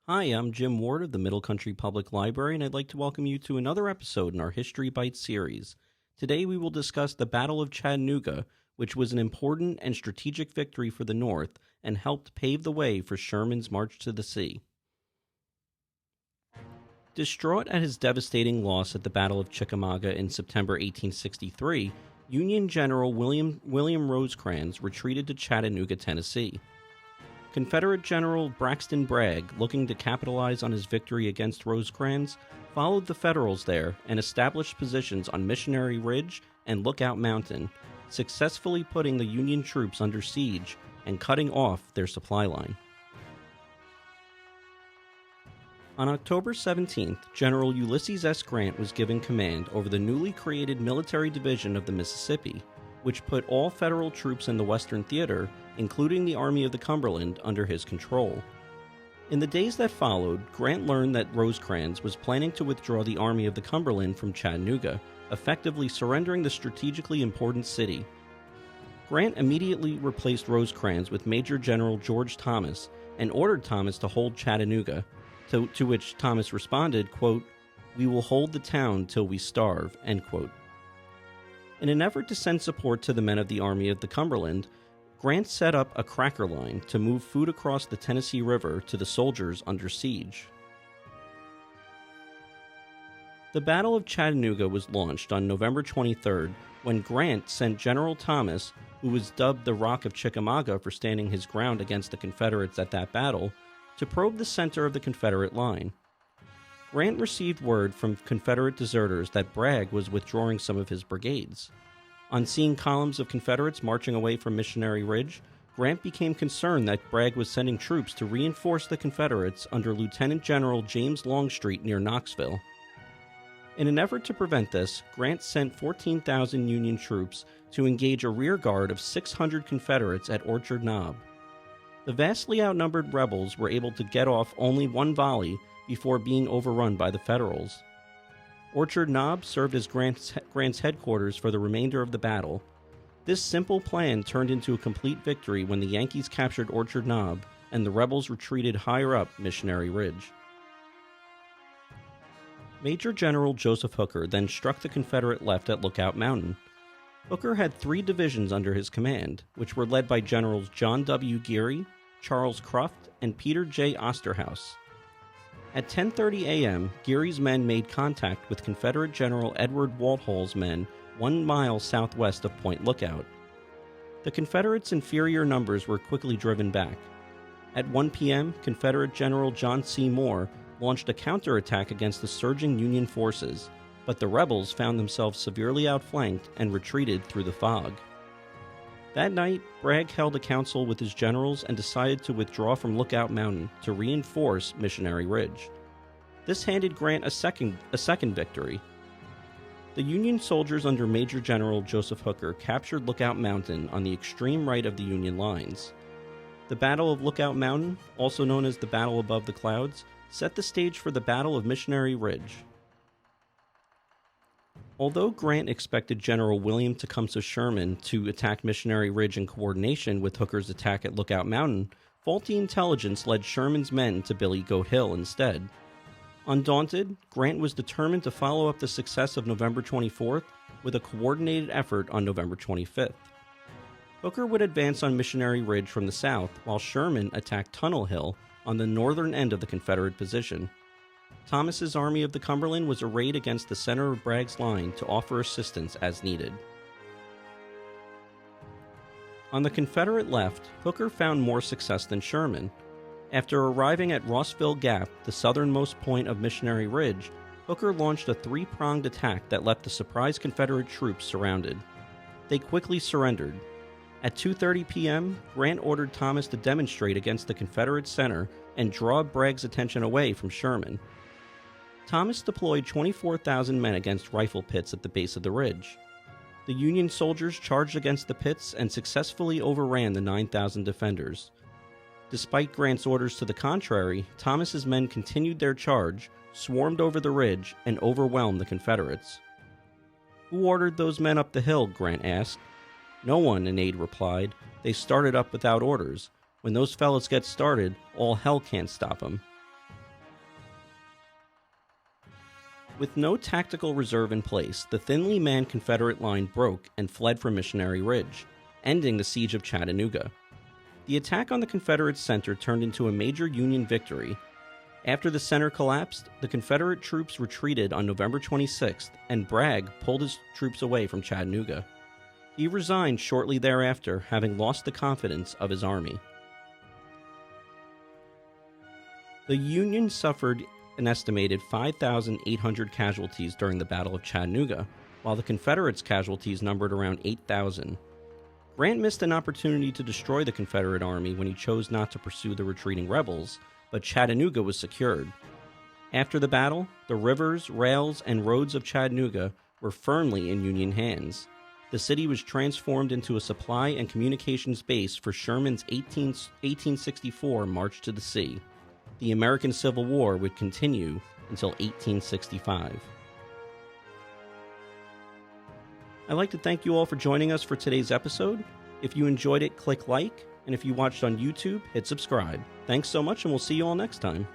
Hi, I'm Jim Ward of the Middle Country Public Library, and I'd like to welcome you to another episode in our History Bites series. Today we will discuss the Battle of Chattanooga, which was an important and strategic victory for the North and helped pave the way for Sherman's march to the sea. Distraught at his devastating loss at the Battle of Chickamauga in September 1863, Union General William Rosecrans retreated to Chattanooga, Tennessee. Confederate General Braxton Bragg, looking to capitalize on his victory against Rosecrans, followed the Federals there and established positions on Missionary Ridge and Lookout Mountain, successfully putting the Union troops under siege and cutting off their supply line. On October 17th, General Ulysses S. Grant was given command over the newly created Military Division of the Mississippi, which put all Federal troops in the Western Theater, including the Army of the Cumberland, under his control. In the days that followed, Grant learned that Rosecrans was planning to withdraw the Army of the Cumberland from Chattanooga, effectively surrendering the strategically important city. Grant immediately replaced Rosecrans with Major General George Thomas and ordered Thomas to hold Chattanooga, to which Thomas responded, quote, "We will hold the town till we starve," end quote. In an effort to send support to the men of the Army of the Cumberland, Grant set up a cracker line to move food across the Tennessee River to the soldiers under siege. The Battle of Chattanooga was launched on November 23rd when Grant sent General Thomas, who was dubbed the Rock of Chickamauga for standing his ground against the Confederates at that battle, to probe the center of the Confederate line. Grant received word from Confederate deserters that Bragg was withdrawing some of his brigades. On seeing columns of Confederates marching away from Missionary Ridge, Grant became concerned that Bragg was sending troops to reinforce the Confederates under Lieutenant General James Longstreet near Knoxville. In an effort to prevent this, Grant sent 14,000 Union troops to engage a rear guard of 600 Confederates at Orchard Knob. The vastly outnumbered rebels were able to get off only one volley before being overrun by the Federals. Orchard Knob served as Grant's headquarters for the remainder of the battle. This simple plan turned into a complete victory when the Yankees captured Orchard Knob and the rebels retreated higher up Missionary Ridge. Major General Joseph Hooker then struck the Confederate left at Lookout Mountain. Hooker had 3 divisions under his command, which were led by Generals John W. Geary, Charles Cruft, and Peter J. Osterhaus. At 10:30 a.m., Geary's men made contact with Confederate General Edward Waltall's men 1 mile southwest of Point Lookout. The Confederates' inferior numbers were quickly driven back. At 1 p.m., Confederate General John C. Moore launched a counterattack against the surging Union forces, but the rebels found themselves severely outflanked and retreated through the fog. That night, Bragg held a council with his generals and decided to withdraw from Lookout Mountain to reinforce Missionary Ridge. This handed Grant a second victory. The Union soldiers under Major General Joseph Hooker captured Lookout Mountain on the extreme right of the Union lines. The Battle of Lookout Mountain, also known as the Battle Above the Clouds, set the stage for the Battle of Missionary Ridge. Although Grant expected General William Tecumseh Sherman to attack Missionary Ridge in coordination with Hooker's attack at Lookout Mountain, faulty intelligence led Sherman's men to Billy Goat Hill instead. Undaunted, Grant was determined to follow up the success of November 24th with a coordinated effort on November 25th. Hooker would advance on Missionary Ridge from the south, while Sherman attacked Tunnel Hill on the northern end of the Confederate position. Thomas's Army of the Cumberland was arrayed against the center of Bragg's line to offer assistance as needed. On the Confederate left, Hooker found more success than Sherman. After arriving at Rossville Gap, the southernmost point of Missionary Ridge, Hooker launched a 3-pronged attack that left the surprised Confederate troops surrounded. They quickly surrendered. At 2:30 p.m., Grant ordered Thomas to demonstrate against the Confederate center and draw Bragg's attention away from Sherman. Thomas deployed 24,000 men against rifle pits at the base of the ridge. The Union soldiers charged against the pits and successfully overran the 9,000 defenders. Despite Grant's orders to the contrary, Thomas's men continued their charge, swarmed over the ridge, and overwhelmed the Confederates. "Who ordered those men up the hill?" Grant asked. "No one," an aide replied. "They started up without orders. When those fellows get started, all hell can't stop them." With no tactical reserve in place, the thinly manned Confederate line broke and fled for Missionary Ridge, ending the siege of Chattanooga. The attack on the Confederate center turned into a major Union victory. After the center collapsed, the Confederate troops retreated on November 26th, and Bragg pulled his troops away from Chattanooga. He resigned shortly thereafter, having lost the confidence of his army. The Union suffered an estimated 5,800 casualties during the Battle of Chattanooga, while the Confederates' casualties numbered around 8,000. Grant missed an opportunity to destroy the Confederate army when he chose not to pursue the retreating rebels, but Chattanooga was secured. After the battle, the rivers, rails, and roads of Chattanooga were firmly in Union hands. The city was transformed into a supply and communications base for Sherman's 1864 March to the Sea. The American Civil War would continue until 1865. I'd like to thank you all for joining us for today's episode. If you enjoyed it, click like, and if you watched on YouTube, hit subscribe. Thanks so much, and we'll see you all next time.